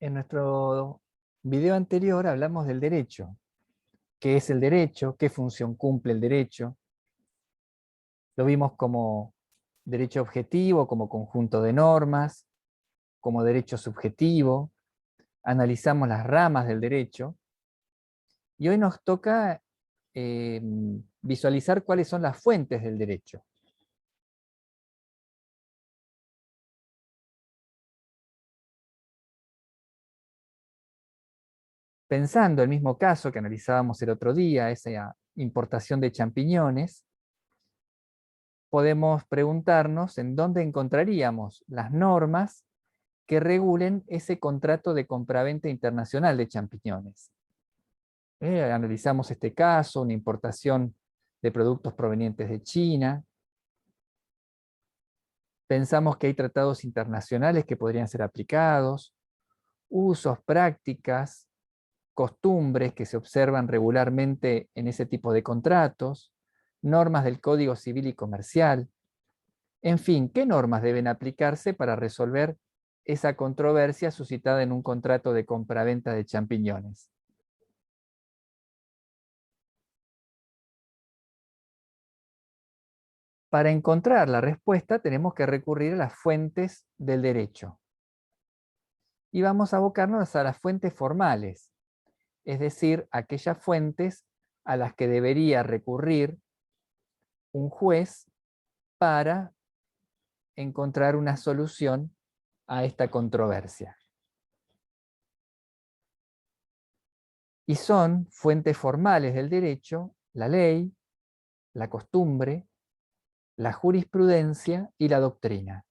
En nuestro video anterior hablamos del derecho. ¿Qué es el derecho? ¿Qué función cumple el derecho? Lo vimos como derecho objetivo, como conjunto de normas, como derecho subjetivo. Analizamos las ramas del derecho. Y hoy nos toca visualizar cuáles son las fuentes del derecho. Pensando el mismo caso que analizábamos el otro día, esa importación de champiñones, podemos preguntarnos en dónde encontraríamos las normas que regulen ese contrato de compraventa internacional de champiñones. Analizamos este caso, una importación de productos provenientes de China. Pensamos que hay tratados internacionales que podrían ser aplicados, usos, prácticas, costumbres que se observan regularmente en ese tipo de contratos, normas del Código Civil y Comercial. En fin, ¿qué normas deben aplicarse para resolver esa controversia suscitada en un contrato de compraventa de champiñones? Para encontrar la respuesta tenemos que recurrir a las fuentes del derecho. Y vamos a abocarnos a las fuentes formales, es decir, aquellas fuentes a las que debería recurrir un juez para encontrar una solución a esta controversia. Y son fuentes formales del derecho la ley, la costumbre, la jurisprudencia y la doctrina.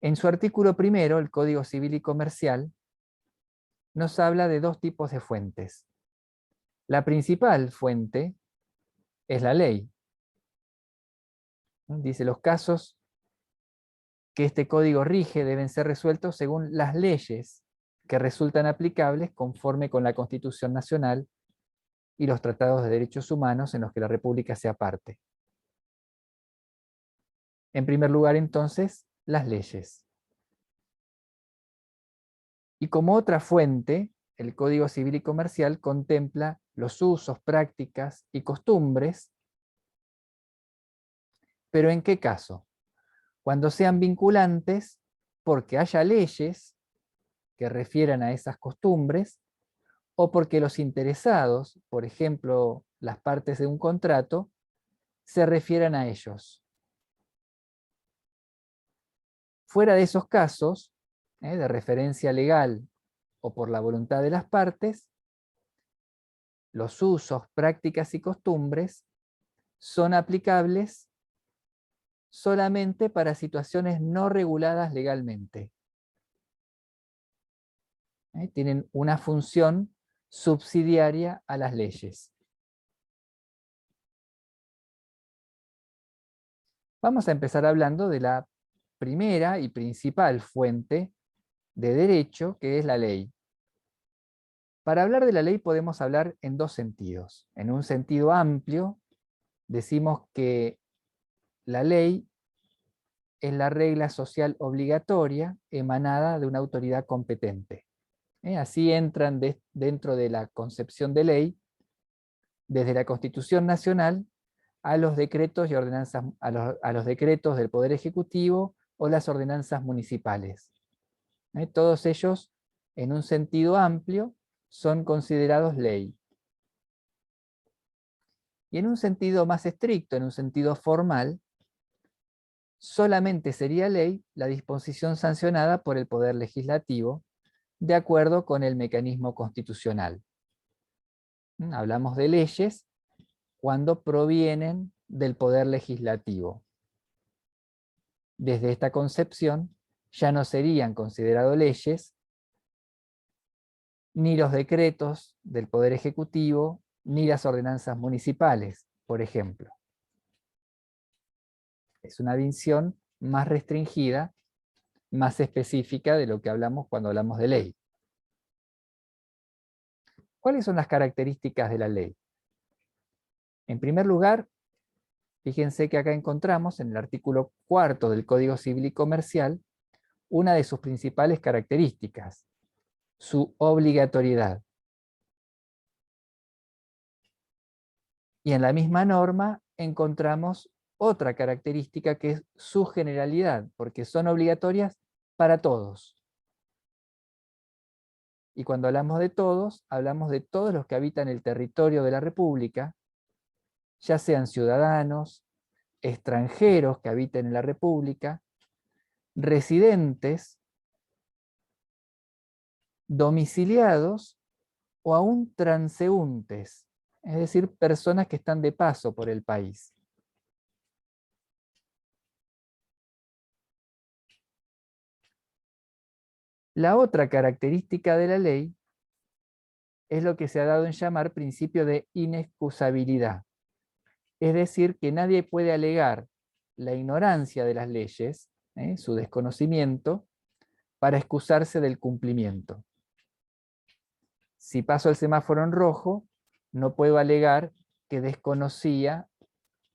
En su artículo primero, el Código Civil y Comercial nos habla de dos tipos de fuentes. La principal fuente es la ley. Dice, los casos que este código rige deben ser resueltos según las leyes que resultan aplicables conforme con la Constitución Nacional y los tratados de derechos humanos en los que la República sea parte. En primer lugar, entonces, las leyes. Y como otra fuente, el Código Civil y Comercial contempla los usos, prácticas y costumbres, pero ¿en qué caso? Cuando sean vinculantes porque haya leyes que refieran a esas costumbres, o porque los interesados, por ejemplo, las partes de un contrato, se refieran a ellos. Fuera de esos casos, de referencia legal o por la voluntad de las partes, los usos, prácticas y costumbres son aplicables solamente para situaciones no reguladas legalmente. Tienen una función subsidiaria a las leyes. Vamos a empezar hablando de la primera y principal fuente de derecho, que es la ley. Para hablar de la ley podemos hablar en dos sentidos. En un sentido amplio, decimos que la ley es la regla social obligatoria emanada de una autoridad competente. Así entran dentro de la concepción de ley, desde la Constitución Nacional a los decretos y ordenanzas, a los decretos del Poder Ejecutivo o las ordenanzas municipales. Todos ellos, en un sentido amplio, son considerados ley. Y en un sentido más estricto, en un sentido formal, solamente sería ley la disposición sancionada por el Poder Legislativo, de acuerdo con el mecanismo constitucional. Hablamos de leyes cuando provienen del Poder Legislativo. Desde esta concepción, ya no serían considerados leyes ni los decretos del Poder Ejecutivo, ni las ordenanzas municipales, por ejemplo. Es una visión más restringida, más específica de lo que hablamos cuando hablamos de ley. ¿Cuáles son las características de la ley? En primer lugar, fíjense que acá encontramos en el artículo 4 del Código Civil y Comercial una de sus principales características, su obligatoriedad. Y en la misma norma encontramos otra característica que es su generalidad, porque son obligatorias para todos. Y cuando hablamos de todos los que habitan el territorio de la República, ya sean ciudadanos, extranjeros que habiten en la República, residentes, domiciliados o aún transeúntes, es decir, personas que están de paso por el país. La otra característica de la ley es lo que se ha dado en llamar principio de inexcusabilidad. Es decir, que nadie puede alegar la ignorancia de las leyes, su desconocimiento, para excusarse del cumplimiento. Si paso el semáforo en rojo, no puedo alegar que desconocía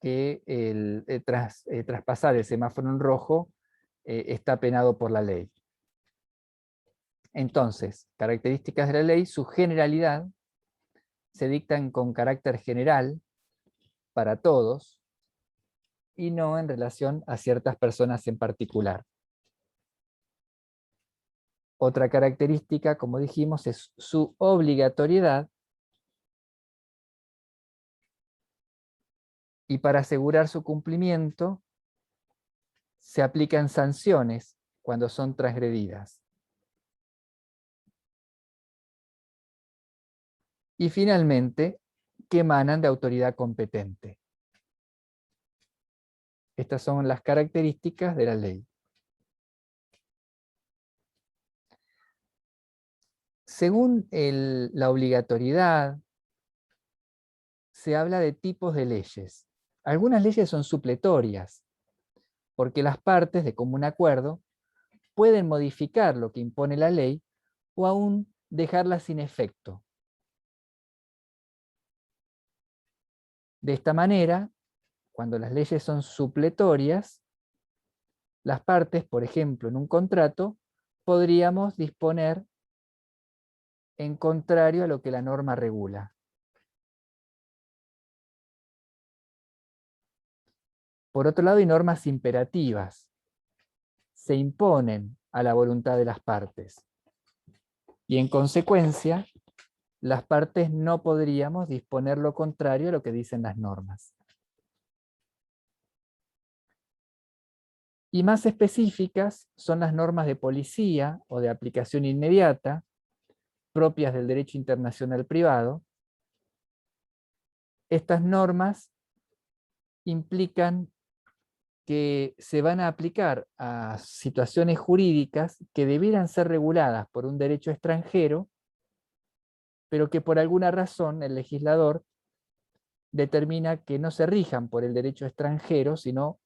que tras traspasar el semáforo en rojo está penado por la ley. Entonces, características de la ley, su generalidad, se dictan con carácter general para todos y no en relación a ciertas personas en particular. Otra característica, como dijimos, es su obligatoriedad, y para asegurar su cumplimiento se aplican sanciones cuando son transgredidas. Y finalmente, que emanan de autoridad competente. Estas son las características de la ley. Según la obligatoriedad, se habla de tipos de leyes. Algunas leyes son supletorias, porque las partes, de común acuerdo, pueden modificar lo que impone la ley o aún dejarla sin efecto. De esta manera, cuando las leyes son supletorias, las partes, por ejemplo, en un contrato, podríamos disponer en contrario a lo que la norma regula. Por otro lado, hay normas imperativas. Se imponen a la voluntad de las partes. Y en consecuencia, las partes no podríamos disponer lo contrario a lo que dicen las normas. Y más específicas son las normas de policía o de aplicación inmediata, propias del derecho internacional privado. Estas normas implican que se van a aplicar a situaciones jurídicas que debieran ser reguladas por un derecho extranjero, pero que por alguna razón el legislador determina que no se rijan por el derecho extranjero, sino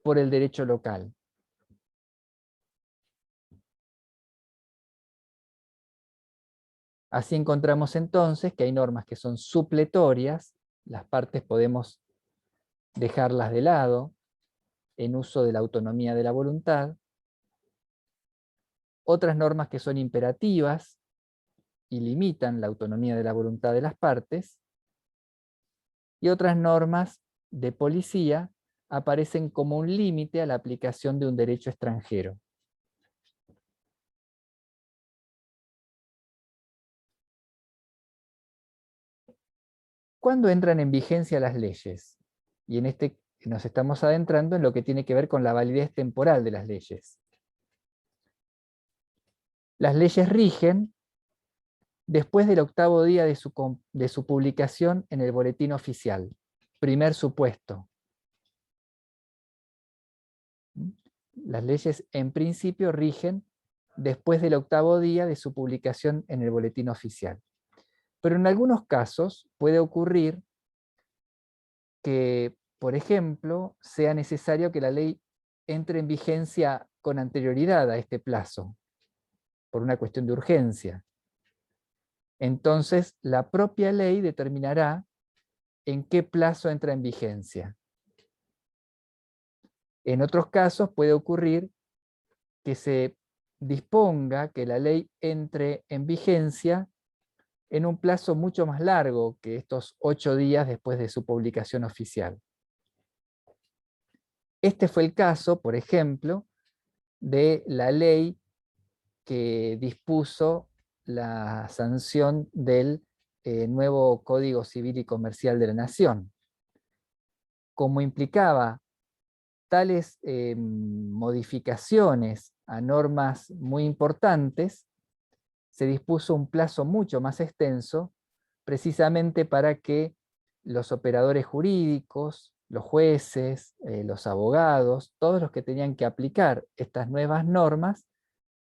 por el derecho local. Así encontramos entonces que hay normas que son supletorias, las partes podemos dejarlas de lado en uso de la autonomía de la voluntad, otras normas que son imperativas y limitan la autonomía de la voluntad de las partes, y otras normas de policía aparecen como un límite a la aplicación de un derecho extranjero. ¿Cuándo entran en vigencia las leyes? Y en este nos estamos adentrando en lo que tiene que ver con la validez temporal de las leyes. Las leyes rigen después del 8º día de su publicación en el boletín oficial. Primer supuesto. Las leyes en principio rigen después del 8º día de su publicación en el boletín oficial. Pero en algunos casos puede ocurrir que, por ejemplo, sea necesario que la ley entre en vigencia con anterioridad a este plazo, por una cuestión de urgencia. Entonces, la propia ley determinará en qué plazo entra en vigencia. En otros casos puede ocurrir que se disponga que la ley entre en vigencia en un plazo mucho más largo que estos 8 días después de su publicación oficial. Este fue el caso, por ejemplo, de la ley que dispuso la sanción del nuevo Código Civil y Comercial de la Nación. Como implicaba tales modificaciones a normas muy importantes, se dispuso un plazo mucho más extenso, precisamente para que los operadores jurídicos, los jueces, los abogados, todos los que tenían que aplicar estas nuevas normas,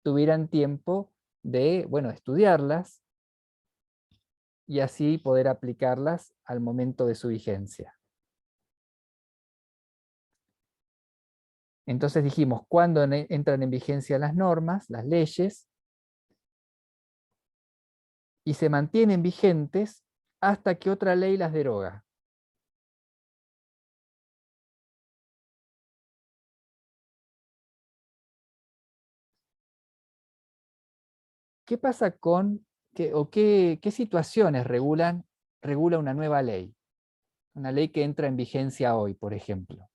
tuvieran tiempo de, bueno, estudiarlas y así poder aplicarlas al momento de su vigencia. Entonces dijimos, ¿cuándo entran en vigencia las normas, las leyes? Y se mantienen vigentes hasta que otra ley las deroga. ¿Qué pasa con, qué situaciones regula una nueva ley? Una ley que entra en vigencia hoy, por ejemplo.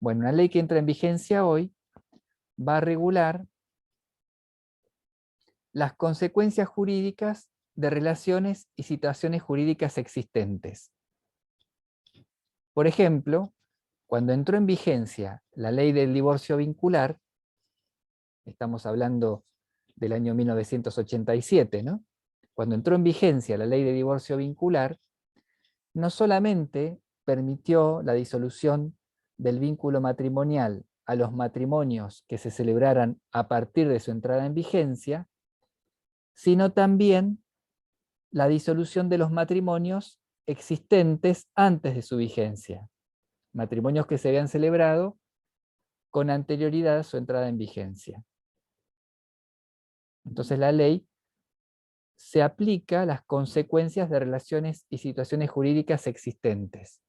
Bueno, una ley que entra en vigencia hoy va a regular las consecuencias jurídicas de relaciones y situaciones jurídicas existentes. Por ejemplo, cuando entró en vigencia la ley del divorcio vincular, estamos hablando del año 1987, ¿no? Cuando entró en vigencia la ley de divorcio vincular, no solamente permitió la disolución del vínculo matrimonial a los matrimonios que se celebraran a partir de su entrada en vigencia, sino también la disolución de los matrimonios existentes antes de su vigencia, matrimonios que se habían celebrado con anterioridad a su entrada en vigencia. Entonces la ley se aplica a las consecuencias de relaciones y situaciones jurídicas existentes.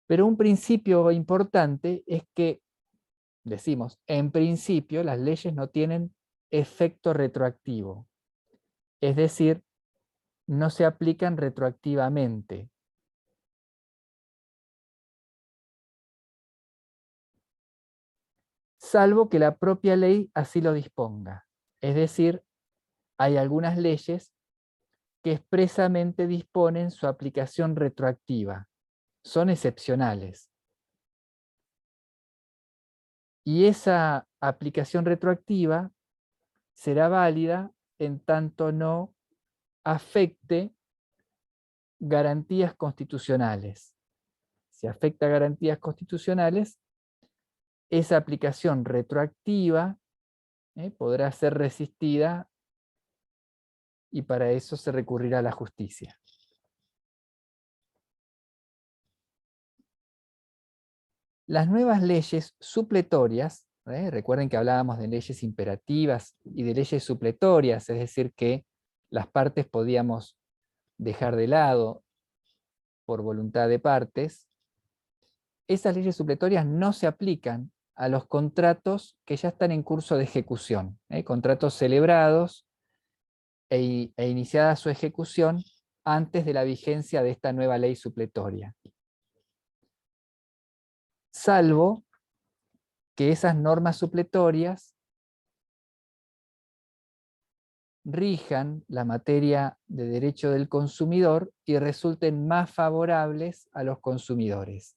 Pero un principio importante es que, decimos, en principio las leyes no tienen efecto retroactivo, es decir, no se aplican retroactivamente. Salvo que la propia ley así lo disponga. Es decir, hay algunas leyes que expresamente disponen su aplicación retroactiva. Son excepcionales. Y esa aplicación retroactiva será válida en tanto no afecte garantías constitucionales. Si afecta garantías constitucionales, esa aplicación retroactiva podrá ser resistida y para eso se recurrirá a la justicia. Las nuevas leyes supletorias, recuerden que hablábamos de leyes imperativas y de leyes supletorias, es decir, que las partes podíamos dejar de lado por voluntad de partes. Esas leyes supletorias no se aplican a los contratos que ya están en curso de ejecución, contratos celebrados e iniciada su ejecución antes de la vigencia de esta nueva ley supletoria. Salvo que esas normas supletorias rijan la materia de derecho del consumidor y resulten más favorables a los consumidores.